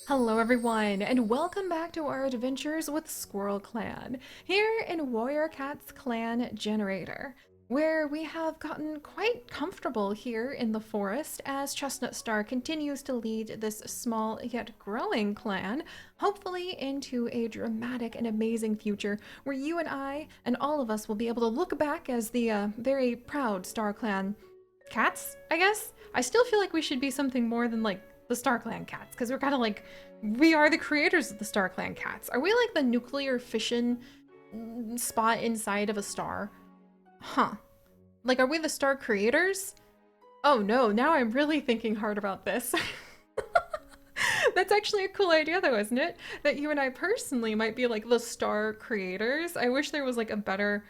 Hello everyone, and welcome back to our adventures with Squirrel Clan, here in Warrior Cat's Clan Generator, where we have gotten quite comfortable here in the forest as Chestnutstar continues to lead this small yet growing clan, hopefully into a dramatic and amazing future where you and I and all of us will be able to look back as the very proud Star Clan cats, I guess. I still feel like we should be something more than like the Star Clan cats, because we're kind of like, we are the creators of the Star Clan cats. Are we like the nuclear fission spot inside of a star? Huh. Like, are we the star creators? Oh no, now I'm really thinking hard about this. That's actually a cool idea though, isn't it? That you and I personally might be like the star creators. I wish there was like a better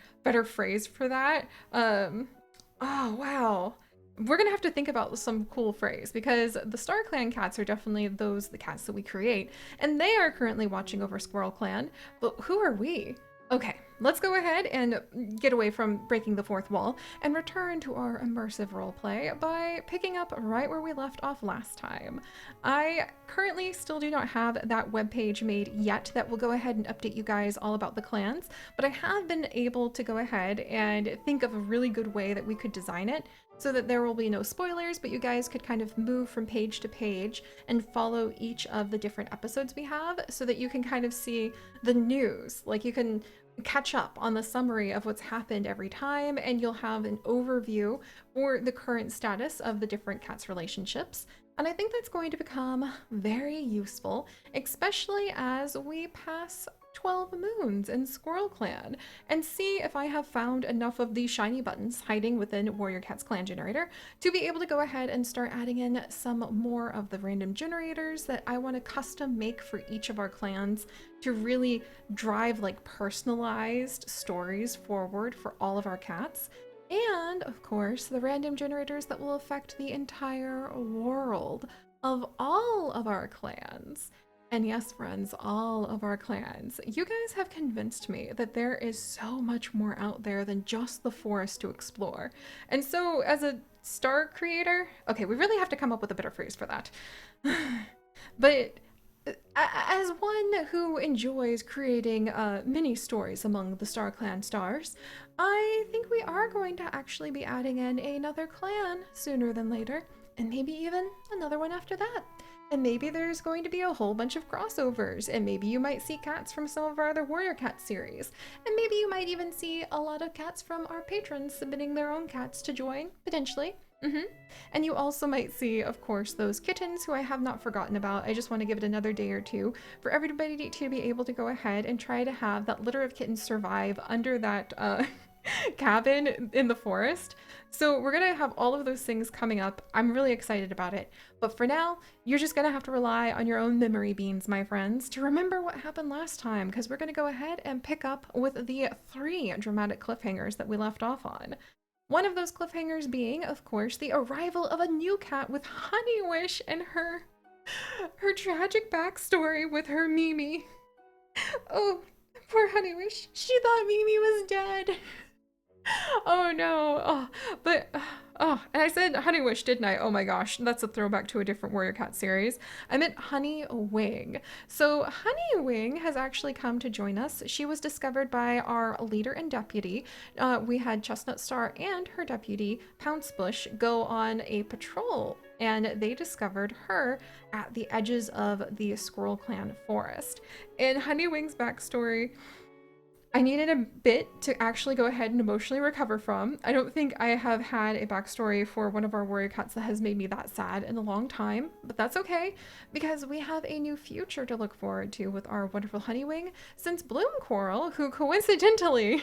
phrase for that. Oh wow. We're gonna have to think about some cool phrase because the Star Clan cats are definitely the cats that we create, and they are currently watching over Squirrel Clan. But who are we? Okay, let's go ahead and get away from breaking the fourth wall and return to our immersive roleplay by picking up right where we left off last time. I currently still do not have that webpage made yet that will go ahead and update you guys all about the clans, but I have been able to go ahead and think of a really good way that we could design it so that there will be no spoilers, but you guys could kind of move from page to page and follow each of the different episodes we have so that you can kind of see the news. Like, you can catch up on the summary of what's happened every time, and you'll have an overview for the current status of the different cats' relationships. And I think that's going to become very useful, especially as we pass 12 moons in Squirrel Clan and see if I have found enough of these shiny buttons hiding within Warrior Cat's Clan Generator to be able to go ahead and start adding in some more of the random generators that I want to custom make for each of our clans to really drive like personalized stories forward for all of our cats. And of course, the random generators that will affect the entire world of all of our clans. And yes, friends, all of our clans. You guys have convinced me that there is so much more out there than just the forest to explore. And so, as a star creator, okay, we really have to come up with a better phrase for that. But as one who enjoys creating mini stories among the Star Clan stars, I think we are going to actually be adding in another clan sooner than later, and maybe even another one after that. And maybe there's going to be a whole bunch of crossovers, and maybe you might see cats from some of our other Warrior Cat series, and maybe you might even see a lot of cats from our patrons submitting their own cats to join, potentially. And you also might see, of course, those kittens who I have not forgotten about. I just want to give it another day or two for everybody to be able to go ahead and try to have that litter of kittens survive under that cabin in the forest. So we're gonna have all of those things coming up. I'm really excited about it. But for now, you're just gonna have to rely on your own memory beans, my friends, to remember what happened last time, because we're gonna go ahead and pick up with the 3 dramatic cliffhangers that we left off on. One of those cliffhangers being, of course, the arrival of a new cat with Honeywish and her tragic backstory with her Mimi. Oh, poor Honeywish. She thought Mimi was dead. Oh no. And I said Honeywish, didn't I? Oh my gosh, that's a throwback to a different Warrior Cat series. I meant Honeywing. So Honeywing has actually come to join us. She was discovered by our leader and deputy. We had Chestnutstar and her deputy, Pouncebush, go on a patrol, and they discovered her at the edges of the Squirrel Clan forest. In Honeywing's backstory, I needed a bit to actually go ahead and emotionally recover from. I don't think I have had a backstory for one of our warrior cats that has made me that sad in a long time, but that's okay because we have a new future to look forward to with our wonderful Honeywing, since Bloom Coral, who coincidentally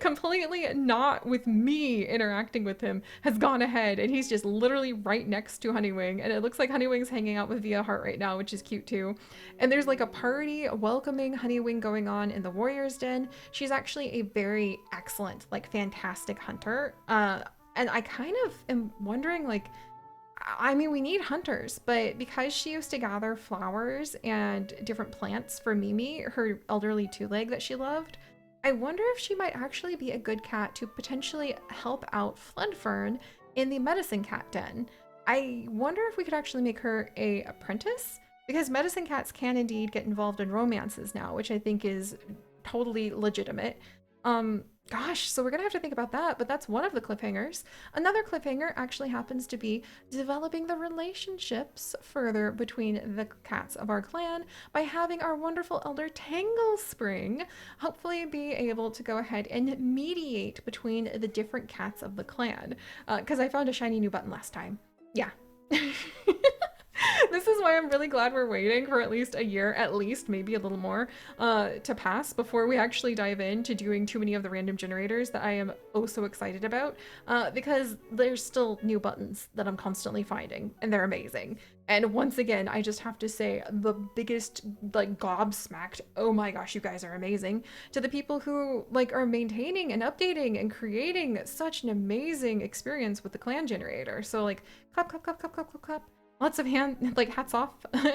completely not with me interacting with him, has gone ahead and he's just literally right next to Honeywing, and it looks like Honeywing's hanging out with Via Heart right now, which is cute too. And there's like a party welcoming Honeywing going on in the Warrior's Den. She's actually a very excellent, like fantastic hunter, and I kind of am wondering, like, I mean, we need hunters, but because she used to gather flowers and different plants for Mimi, her elderly two-leg that she loved, I wonder if she might actually be a good cat to potentially help out Floodfern in the medicine cat den. I wonder if we could actually make her a apprentice because medicine cats can indeed get involved in romances now, which I think is totally legitimate. Gosh, so we're gonna have to think about that, but that's one of the cliffhangers. Another cliffhanger actually happens to be developing the relationships further between the cats of our clan by having our wonderful elder Tanglespring hopefully be able to go ahead and mediate between the different cats of the clan. Because I found a shiny new button last time. Yeah. This is why I'm really glad we're waiting for at least a year, at least maybe a little more, to pass before we actually dive into doing too many of the random generators that I am oh so excited about, because there's still new buttons that I'm constantly finding, and they're amazing. And once again, I just have to say the biggest, like, gobsmacked, oh my gosh, you guys are amazing, to the people who, like, are maintaining and updating and creating such an amazing experience with the clan generator. So, like, clap, clap, clap, clap, clap, clap, clap. Lots of hats off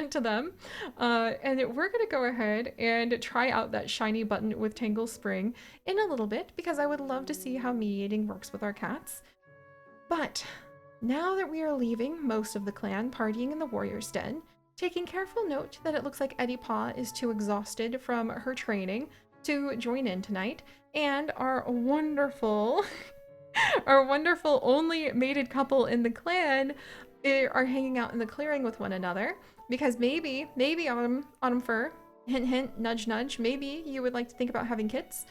to them. And we're gonna go ahead and try out that shiny button with Tanglespring in a little bit because I would love to see how mediating works with our cats. But now that we are leaving most of the clan partying in the warrior's den, taking careful note that it looks like Eddie Paw is too exhausted from her training to join in tonight, and our wonderful our wonderful only mated couple in the clan are hanging out in the clearing with one another because maybe Autumn Fur, hint hint, nudge nudge, maybe you would like to think about having kids.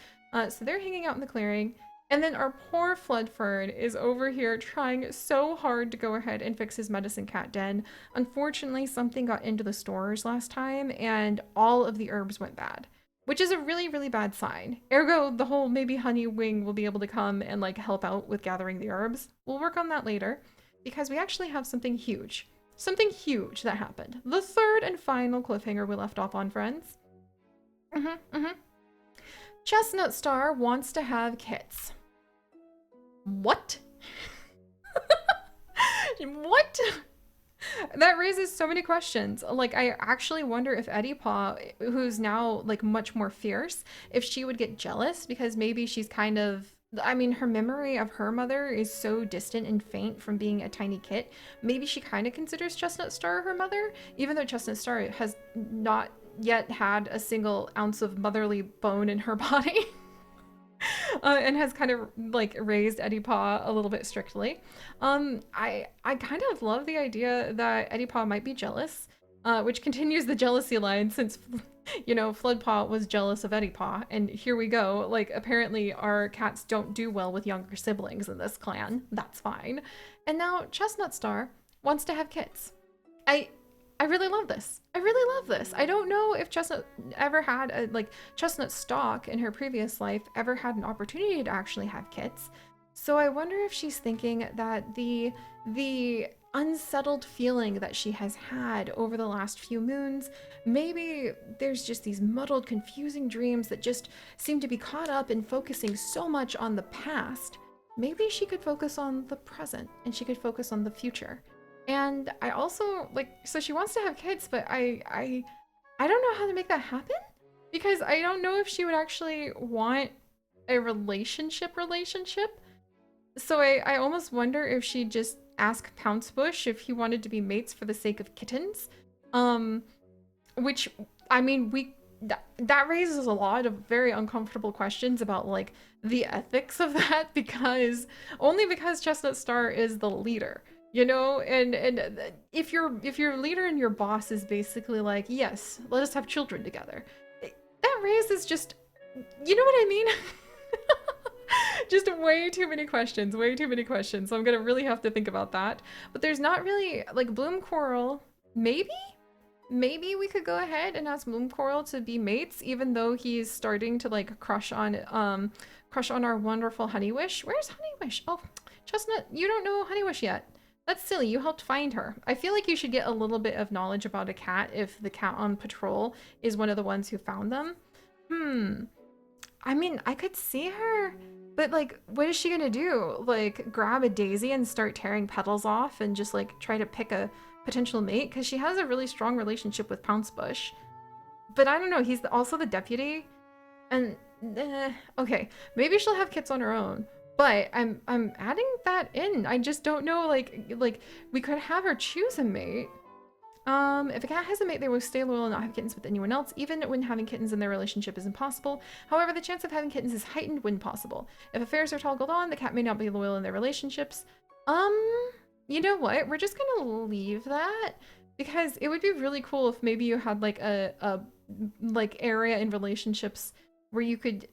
So they're hanging out in the clearing, and then our poor Floodfern is over here trying so hard to go ahead and fix his medicine cat den. Unfortunately, something got into the stores last time and all of the herbs went bad, which is a really, really bad sign. Ergo, the whole maybe Honey Wing will be able to come and like help out with gathering the herbs. We'll work on that later because we actually have something huge that happened. The third and final cliffhanger we left off on, friends. Chestnutstar wants to have kits. What? What? That raises so many questions. Like, I actually wonder if Eddie Paw, who's now like much more fierce, if she would get jealous because maybe she's kind of, I mean, her memory of her mother is so distant and faint from being a tiny kit. Maybe she kind of considers Chestnutstar her mother, even though Chestnutstar has not yet had a single ounce of motherly bone in her body. And has kind of like raised Eddie Paw a little bit strictly. I kind of love the idea that Eddie Paw might be jealous, which continues the jealousy line since, you know, Floodpaw was jealous of Eddie Paw, and here we go. Like, apparently our cats don't do well with younger siblings in this clan. That's fine. And now Chestnutstar wants to have kids. I really love this. I really love this. I don't know if Chestnut ever had a, like, Chestnutstock in her previous life ever had an opportunity to actually have kids. So I wonder if she's thinking that the unsettled feeling that she has had over the last few moons, maybe there's just these muddled, confusing dreams that just seem to be caught up in focusing so much on the past. Maybe she could focus on the present and she could focus on the future. And I also, like, so she wants to have kids, but I don't know how to make that happen because I don't know if she would actually want a relationship. So I almost wonder if she'd just ask Pouncebush if he wanted to be mates for the sake of kittens. Which, I mean, that raises a lot of very uncomfortable questions about, like, the ethics of that because Chestnutstar is the leader. You know, and if your leader and your boss is basically like, yes, let us have children together, that raises just, you know what I mean? Just way too many questions. So I'm gonna really have to think about that. But there's not really, like, Bloom Coral, maybe we could go ahead and ask Bloom Coral to be mates, even though he's starting to, like, crush on our wonderful Honeywish. Where's Honeywish? Oh, Chestnut, you don't know Honeywish yet. That's silly, you helped find her. I feel like you should get a little bit of knowledge about a cat if the cat on patrol is one of the ones who found them. I mean, I could see her, but, like, what is she gonna do? Like, grab a daisy and start tearing petals off and just, like, try to pick a potential mate? Because she has a really strong relationship with Pouncebush. But I don't know, he's also the deputy. And, okay, maybe she'll have kits on her own. But I'm adding that in. I just don't know, like we could have her choose a mate. If a cat has a mate, they will stay loyal and not have kittens with anyone else, even when having kittens in their relationship is impossible. However, the chance of having kittens is heightened when possible. If affairs are toggled on, the cat may not be loyal in their relationships. You know what? We're just gonna leave that because it would be really cool if maybe you had like a like area in relationships where you could.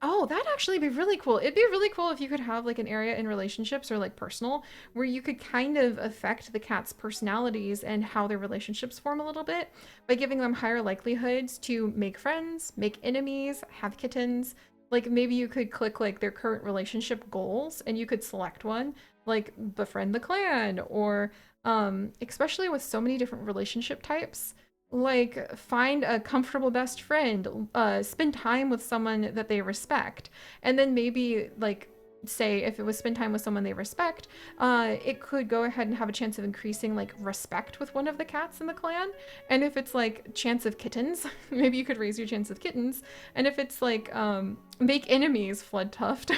Oh, that'd actually be really cool. It'd be really cool if you could have like an area in relationships or like personal where you could kind of affect the cat's personalities and how their relationships form a little bit by giving them higher likelihoods to make friends, make enemies, have kittens. Like maybe you could click like their current relationship goals and you could select one, like befriend the clan or especially with so many different relationship types, like find a comfortable best friend, spend time with someone that they respect, and then maybe like say if it was spend time with someone they respect, it could go ahead and have a chance of increasing like respect with one of the cats in the clan. And if it's like chance of kittens, maybe you could raise your chance of kittens. And if it's like make enemies, flood tuft.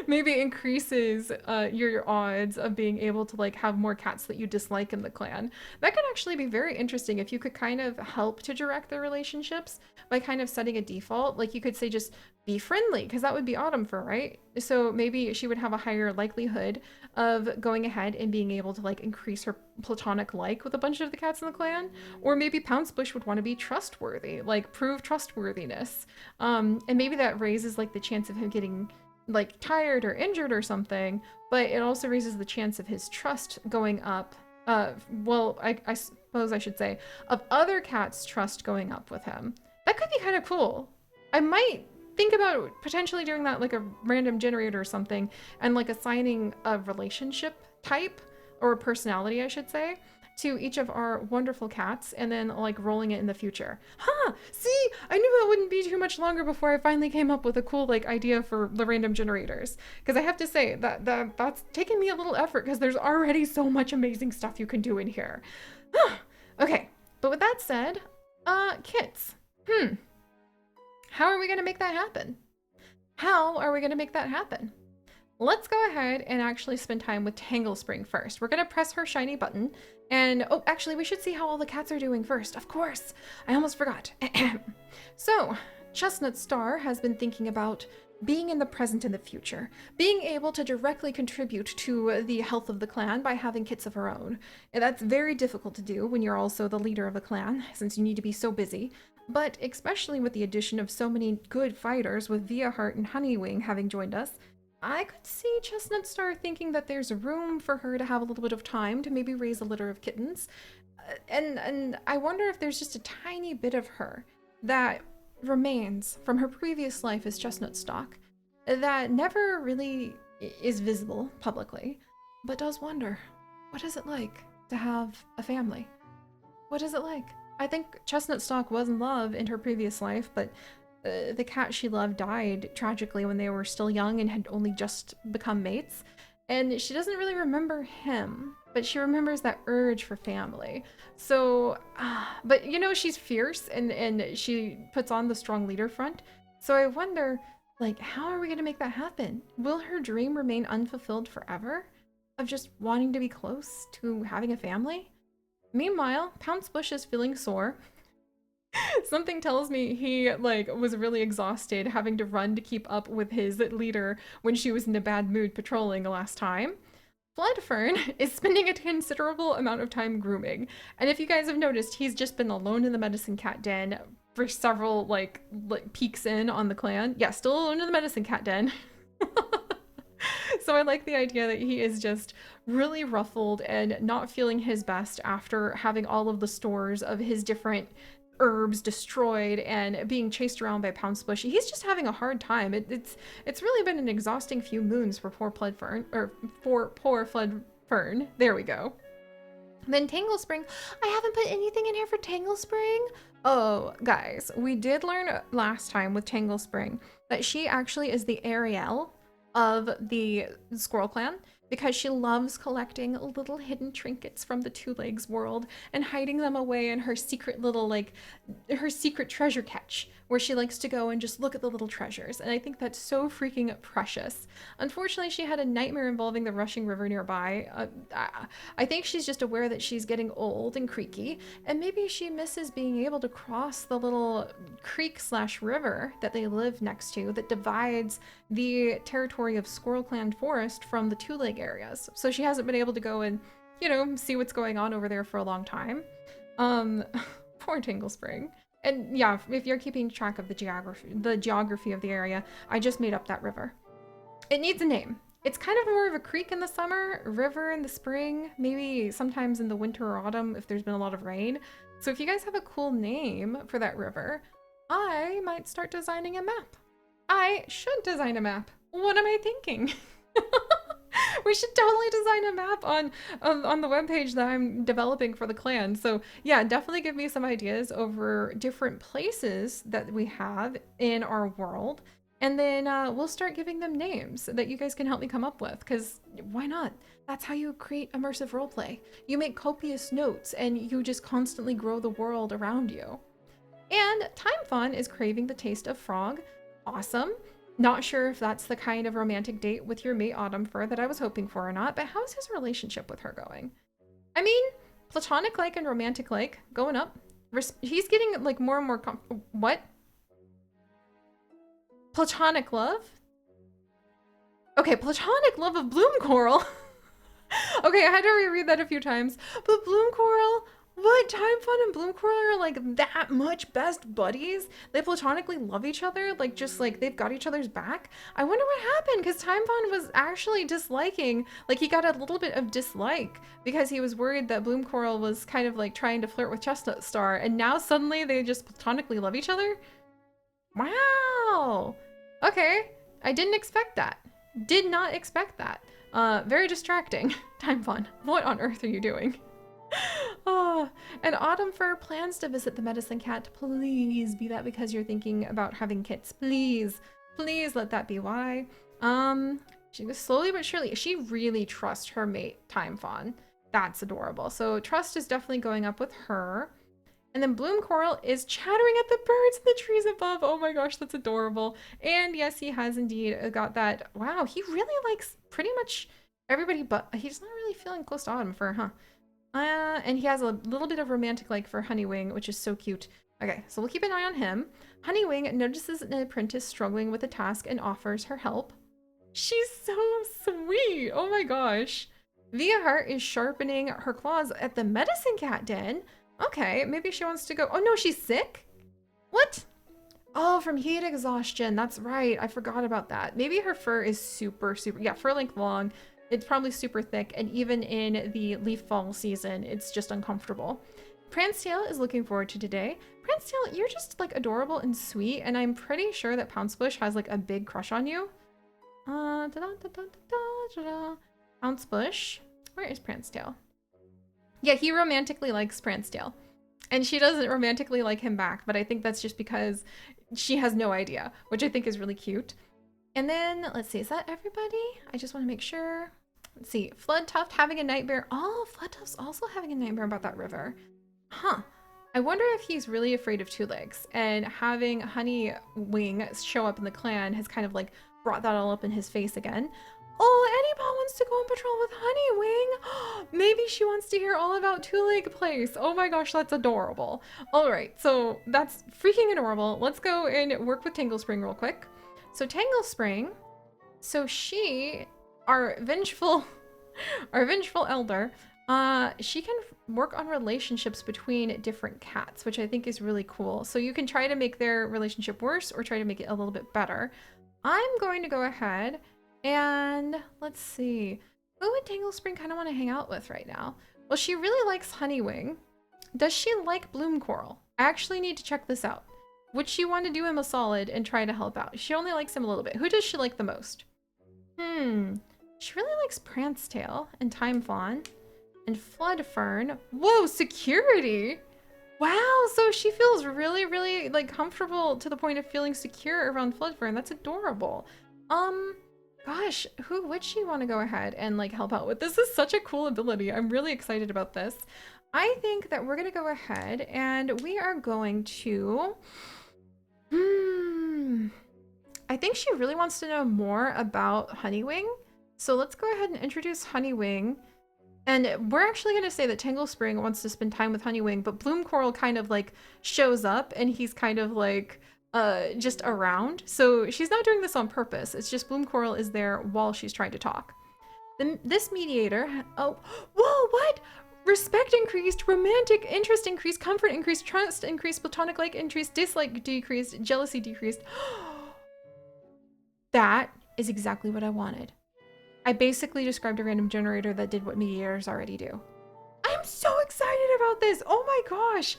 Maybe increases your odds of being able to like have more cats that you dislike in the clan. That could actually be very interesting if you could kind of help to direct their relationships by kind of setting a default. Like you could say just be friendly because that would be Autumn for, right? So maybe she would have a higher likelihood of going ahead and being able to like increase her platonic like with a bunch of the cats in the clan. Or maybe Pouncebush would want to be trustworthy, like prove trustworthiness. And maybe that raises like the chance of him getting like tired or injured or something, but it also raises the chance of his trust going up. Well, I suppose I should say of other cats' trust going up with him. That could be kind of cool. I might think about potentially doing that like a random generator or something and like assigning a relationship type or a personality, I should say, to each of our wonderful cats and then like rolling it in the future. Huh, see, I knew that wouldn't be too much longer before I finally came up with a cool like idea for the random generators. Because I have to say that's taken me a little effort because there's already so much amazing stuff you can do in here. Okay, but with that said, kits. How are we gonna make that happen? How are we gonna make that happen? Let's go ahead and actually spend time with Tangle Spring first. We're gonna press her shiny button and, oh, actually we should see how all the cats are doing first. Of course, I almost forgot. So, Chestnutstar has been thinking about being in the present and the future, being able to directly contribute to the health of the clan by having kits of her own. And that's very difficult to do when you're also the leader of a clan, since you need to be so busy. But especially with the addition of so many good fighters with Viaheart and Honeywing having joined us, I could see Chestnutstar thinking that there's room for her to have a little bit of time to maybe raise a litter of kittens. And I wonder if there's just a tiny bit of her that remains from her previous life as Chestnutstalk that never really is visible publicly, but does wonder, what is it like to have a family? What is it like? I think Chestnutstalk was in love in her previous life, but the cat she loved died tragically when they were still young and had only just become mates. And she doesn't really remember him, but she remembers that urge for family. So, but you know, she's fierce and she puts on the strong leader front. So I wonder, like, how are we going to make that happen? Will her dream remain unfulfilled forever of just wanting to be close to having a family? Meanwhile, Pouncebush is feeling sore. Something tells me he like was really exhausted having to run to keep up with his leader when she was in a bad mood patrolling last time. Floodfern is spending a considerable amount of time grooming. And if you guys have noticed, he's just been alone in the medicine cat den for several like peeks in on the clan. Yeah, still alone in the medicine cat den. So I like the idea that he is just really ruffled and not feeling his best after having all of the stores of his different herbs destroyed and being chased around by Pouncebush. He's just having a hard time. It's really been an exhausting few moons for poor Floodfern, or for poor Floodfern. There we go. Then Tangle Spring. I haven't put anything in here for Tangle Spring. Oh, guys, we did learn last time with Tangle Spring that she actually is the Ariel of the Squirrel Clan. because she loves collecting little hidden trinkets from the Two Legs world and hiding them away in her secret little, like, her secret treasure catch, where she likes to go and just look at the little treasures. And I think that's so freaking precious. Unfortunately, she had a nightmare involving the rushing river nearby. I think she's just aware that she's getting old and creaky, and maybe she misses being able to cross the little creek slash river that they live next to that divides the territory of Squirrel Clan Forest from the Two Leg areas. So she hasn't been able to go and, you know, see what's going on over there for a long time. Poor Tingle Spring. And yeah, if you're keeping track of the geography of the area, I just made up that river. It needs a name. It's kind of more of a creek in the summer, river in the spring, maybe sometimes in the winter or autumn if there's been a lot of rain. So if you guys have a cool name for that river, I might start designing a map. I should design a map. What am I thinking? We should totally design a map on the webpage that I'm developing for the clan. So yeah, definitely give me some ideas over different places that we have in our world. And then we'll start giving them names that you guys can help me come up with, because why not? That's how you create immersive roleplay. You make copious notes and you just constantly grow the world around you. And Time Fawn is craving the taste of frog. Awesome. Not sure if that's the kind of romantic date with your mate Autumn Fur that I was hoping for or not, but how's his relationship with her going? I mean, platonic like and romantic like, going up. He's getting like more and more what? Platonic love? Okay, platonic love of Bloom Coral. Okay, I had to reread that a few times. But Bloom Coral, what? Time Fawn and Bloom Coral are like that much best buddies? They platonically love each other? Like, just like they've got each other's back? I wonder what happened, because Time Fawn was actually disliking, like he got a little bit of dislike because he was worried that Bloom Coral was kind of like trying to flirt with Chestnutstar, and now suddenly they just platonically love each other? Wow. Okay, I didn't expect that. Did not expect that. Very distracting. Time Fawn, what on earth are you doing? Oh, and Autumn Fur plans to visit the medicine cat. Please be that because you're thinking about having kits. Please, please let that be why. She was slowly but surely, she really trusts her mate, Time Fawn. That's adorable. So trust is definitely going up with her. And then Bloom Coral is chattering at the birds in the trees above. Oh my gosh, that's adorable. And yes, he has indeed got that. Wow, he really likes pretty much everybody, but he's not really feeling close to Autumn Fur, huh? And he has a little bit of romantic like for Honeywing, which is so cute. Okay, so we'll keep an eye on him. Honeywing notices an apprentice struggling with a task and offers her help. She's so sweet. Oh my gosh. Via Heart is sharpening her claws at the medicine cat den. Okay, maybe she wants to go. Oh no, she's sick? What? Oh, from heat exhaustion. That's right. I forgot about that. Maybe her fur is super, yeah, fur length long. It's probably super thick, and even in the leaf fall season, it's just uncomfortable. Prancetail is looking forward to today. Prancetail, you're just like adorable and sweet, and I'm pretty sure that Pouncebush has like a big crush on you. Pouncebush, where is Prancetail? Yeah, he romantically likes Prancetail, and she doesn't romantically like him back, but I think that's just because she has no idea, which I think is really cute. And then, let's see, is that everybody? I just want to make sure. Let's see, Floodtuft having a nightmare. Oh, Floodtuft's also having a nightmare about that river. Huh. I wonder if he's really afraid of Two Legs, and having Honeywing show up in the clan has kind of like brought that all up in his face again. Oh, Annie Paw wants to go on patrol with Honeywing. Maybe she wants to hear all about Two Leg Place. Oh my gosh, that's adorable. All right, so that's freaking adorable. Let's go and work with Tangle Spring real quick. So Tangle Spring, so she, our vengeful elder, she can work on relationships between different cats, which I think is really cool. So you can try to make their relationship worse or try to make it a little bit better. I'm going to go ahead and let's see. Who would Tangle Spring kind of want to hang out with right now? Well, she really likes Honeywing. Does she like Bloom Coral? I actually need to check this out. Would she want to do him a solid and try to help out? She only likes him a little bit. Who does she like the most? She really likes Prancetail and Time Fawn and Flood Fern. Whoa, security! Wow, so she feels really, really like comfortable to the point of feeling secure around Flood Fern. That's adorable. Gosh, who would she want to go ahead and like help out with? This is such a cool ability. I'm really excited about this. I think that we're gonna go ahead and we are going to. Hmm. I think she really wants to know more about Honeywing. So let's go ahead and introduce Honeywing. And we're actually going to say that Tangle Spring wants to spend time with Honeywing, but Bloom Coral kind of like shows up and he's kind of like just around. So she's not doing this on purpose. It's just Bloom Coral is there while she's trying to talk. Then this mediator, oh, whoa, what? Respect increased, romantic interest increased, comfort increased, trust increased, platonic like increased, dislike decreased, jealousy decreased. That is exactly what I wanted. I basically described a random generator that did what mediators already do. I'm so excited about this. Oh my gosh.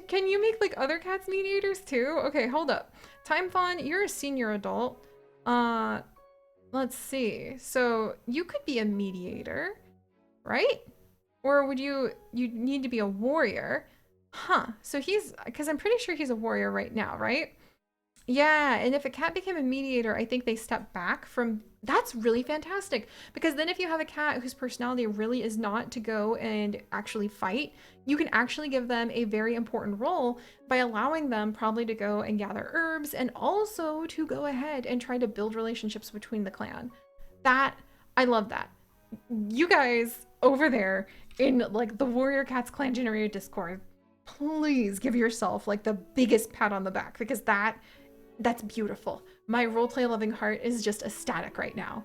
Can you make like other cats mediators too? Okay, hold up. Time Fawn, you're a senior adult. Let's see. So you could be a mediator, right? Or would you need to be a warrior? Huh. So because I'm pretty sure he's a warrior right now, right? Yeah, and if a cat became a mediator, I think they step back from. That's really fantastic because then if you have a cat whose personality really is not to go and actually fight, you can actually give them a very important role by allowing them probably to go and gather herbs and also to go ahead and try to build relationships between the clan. That I love that. You guys over there in like the Warrior Cats Clan Generator Discord, please give yourself like the biggest pat on the back because that's beautiful. My roleplay loving heart is just ecstatic right now.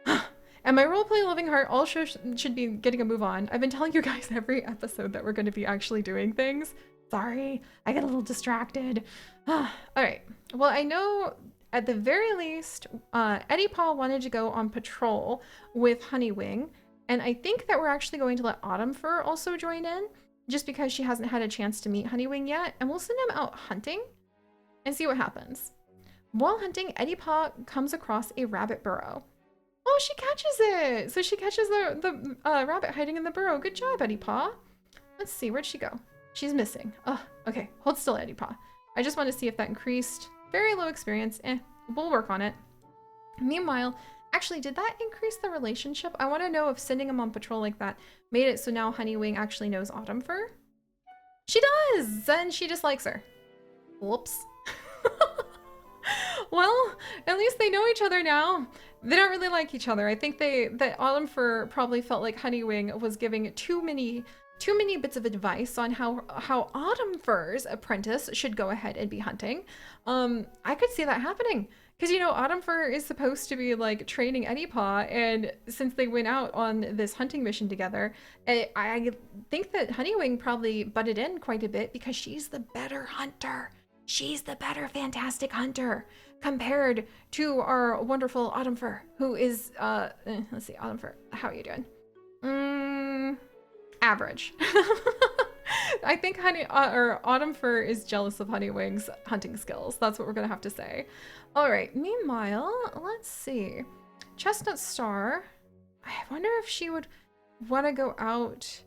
And my roleplay loving heart also should be getting a move on. I've been telling you guys every episode that we're going to be actually doing things. Sorry, I get a little distracted. All right. Well, I know at the very least, Eddie Paul wanted to go on patrol with Honeywing. And I think that we're actually going to let Autumn Fur also join in just because she hasn't had a chance to meet Honeywing yet. And we'll send him out hunting and see what happens. While hunting, Eddie Paw comes across a rabbit burrow. Oh, she catches it! So she catches the rabbit hiding in the burrow. Good job, Eddie Paw. Let's see, where'd she go? She's missing. Oh, okay. Hold still, Eddie Paw. I just want to see if that increased. Very low experience. We'll work on it. Meanwhile, actually, did that increase the relationship? I want to know if sending him on patrol like that made it so now Honeywing actually knows Autumn Fur. She does! And she dislikes her. Whoops. Well, at least they know each other now. They don't really like each other. I think that Autumn Fur probably felt like Honeywing was giving too many bits of advice on how Autumn Fur's apprentice should go ahead and be hunting. I could see that happening. Because, you know, Autumn Fur is supposed to be, like, training Eddie Paw, and since they went out on this hunting mission together, I think that Honeywing probably butted in quite a bit because she's the better hunter. She's the better fantastic hunter compared to our wonderful Autumn Fur, who is, let's see, Autumn Fur, how are you doing? Average. I think Autumn Fur is jealous of Honeywing's hunting skills. That's what we're gonna have to say. All right, meanwhile, let's see. Chestnutstar, I wonder if she would want to go out.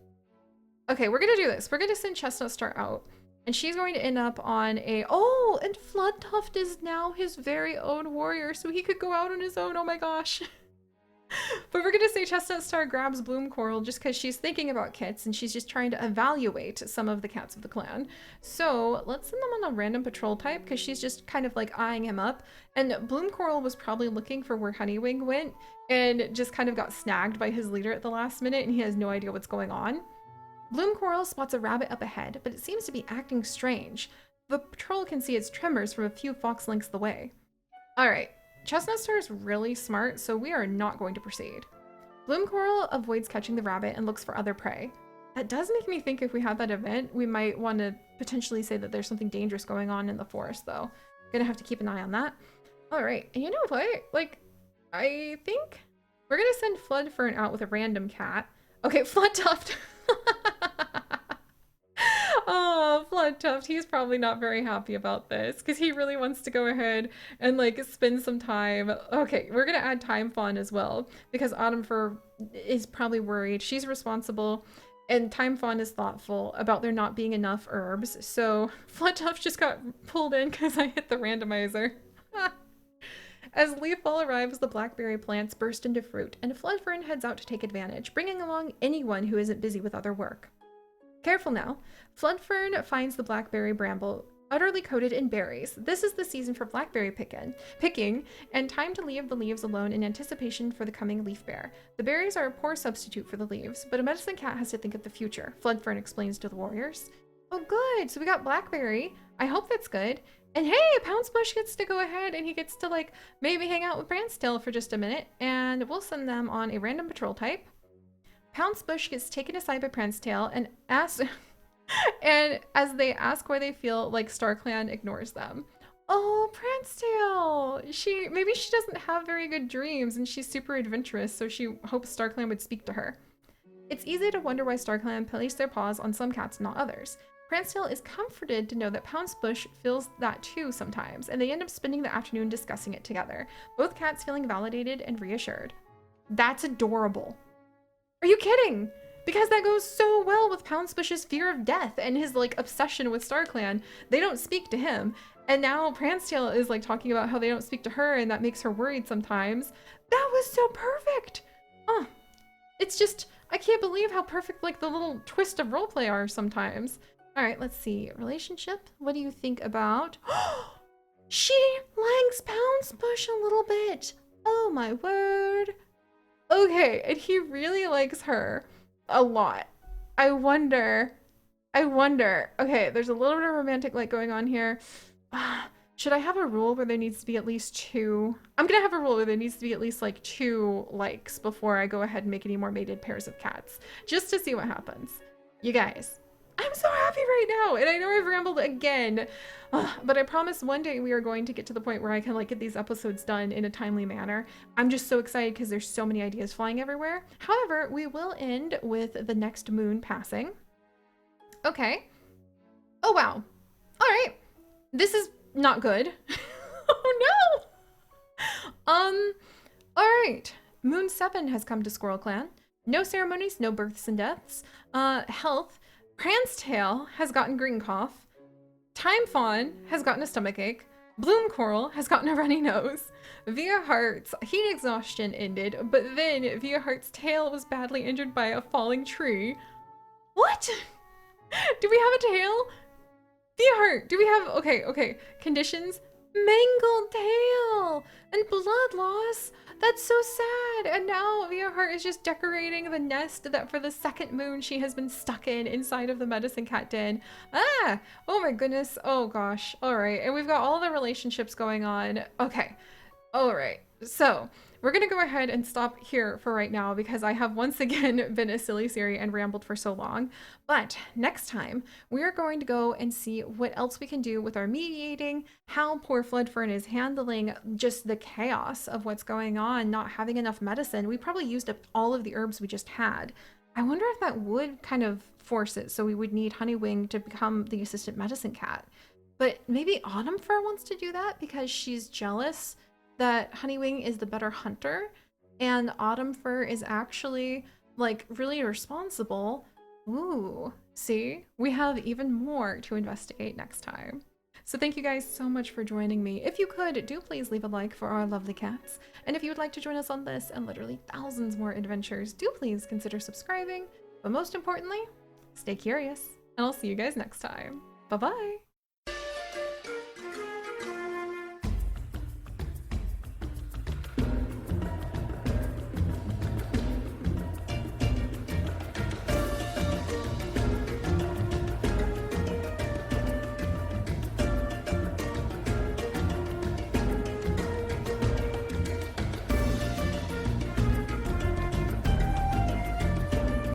Okay, we're gonna do this. We're gonna send Chestnutstar out. And she's going to end up on and Floodtuft is now his very own warrior, so he could go out on his own. Oh my gosh. But we're going to say Chestnutstar grabs Bloom Coral just because she's thinking about kits and she's just trying to evaluate some of the cats of the clan. So let's send them on a random patrol type because she's just kind of like eyeing him up. And Bloom Coral was probably looking for where Honeywing went and just kind of got snagged by his leader at the last minute and he has no idea what's going on. Bloom Coral spots a rabbit up ahead, but it seems to be acting strange. The patrol can see its tremors from a few fox lengths away. Alright, Chestnutstar is really smart, so we are not going to proceed. Bloom Coral avoids catching the rabbit and looks for other prey. That does make me think if we have that event, we might want to potentially say that there's something dangerous going on in the forest, though. Gonna have to keep an eye on that. Alright, and you know what? Like, I think we're gonna send Floodfern out with a random cat. Okay, Floodtuft. Oh, Floodtuft, he's probably not very happy about this because he really wants to go ahead and like spend some time. Okay, we're gonna add Time Fawn as well because Autumn Fur is probably worried. She's responsible and Time Fawn is thoughtful about there not being enough herbs. So Floodtuft just got pulled in because I hit the randomizer. As leaf fall arrives, the blackberry plants burst into fruit, and Floodfern heads out to take advantage, bringing along anyone who isn't busy with other work. Careful now. Floodfern finds the blackberry bramble utterly coated in berries. This is the season for blackberry picking, and time to leave the leaves alone in anticipation for the coming leaf bear. The berries are a poor substitute for the leaves, but a medicine cat has to think of the future, Floodfern explains to the warriors. Oh good, so we got blackberry. I hope that's good. And hey, Pouncebush gets to go ahead and he gets to like maybe hang out with Prancetail for just a minute, and we'll send them on a random patrol type. Pouncebush gets taken aside by Prancetail and asks and as they ask why they feel like StarClan ignores them. Oh, Prancetail! Maybe she doesn't have very good dreams and she's super adventurous, so she hopes StarClan would speak to her. It's easy to wonder why StarClan place their paws on some cats, not others. Prancetail is comforted to know that Pouncebush feels that too sometimes, and they end up spending the afternoon discussing it together, both cats feeling validated and reassured. That's adorable. Are you kidding? Because that goes so well with Pouncebush's fear of death and his like obsession with StarClan. They don't speak to him, and now Prancetail is like talking about how they don't speak to her, and that makes her worried sometimes. That was so perfect. Oh, it's just, I can't believe how perfect like the little twist of roleplay are sometimes. All right, let's see. Relationship. What do you think about? She likes Pouncebush a little bit. Oh my word. Okay, and he really likes her a lot. I wonder. Okay, there's a little bit of romantic like going on here. Should I have a rule where there needs to be at least 2? I'm gonna have a rule where there needs to be at least like 2 likes before I go ahead and make any more mated pairs of cats, just to see what happens. You guys, I'm so happy right now, and I know I've rambled again, but I promise one day we are going to get to the point where I can like get these episodes done in a timely manner. I'm just so excited because there's so many ideas flying everywhere. However, we will end with the next moon passing. Okay. Oh wow. All right. This is not good. Oh no. All right. Moon 7 has come to Squirrel Clan. No ceremonies, no births and deaths. Health. Prancetail has gotten green cough. Time Fawn has gotten a stomachache. Bloom Coral has gotten a runny nose. Via Heart's heat exhaustion ended, but then Via Heart's tail was badly injured by a falling tree. What? Do we have a tail? Via Heart, do we have, okay. Conditions, mangled tail and blood loss. That's so sad. And now Via Heart is just decorating the nest that for the second moon she has been stuck in inside of the medicine cat den. Ah, oh my goodness. Oh gosh. All right. And we've got all the relationships going on. Okay. All right. So we're going to go ahead and stop here for right now because I have once again been a silly Seri and rambled for so long. But next time, we are going to go and see what else we can do with our mediating, how poor Floodfern is handling just the chaos of what's going on, not having enough medicine. We probably used up all of the herbs we just had. I wonder if that would kind of force it, so we would need Honeywing to become the assistant medicine cat. But maybe Autumnfur wants to do that because she's jealous that Honeywing is the better hunter and Autumnfur is actually like really responsible. Ooh, see, we have even more to investigate next time. So thank you guys so much for joining me. If you could, do please leave a like for our lovely cats. And if you would like to join us on this and literally thousands more adventures, do please consider subscribing. But most importantly, stay curious, and I'll see you guys next time. Bye-bye.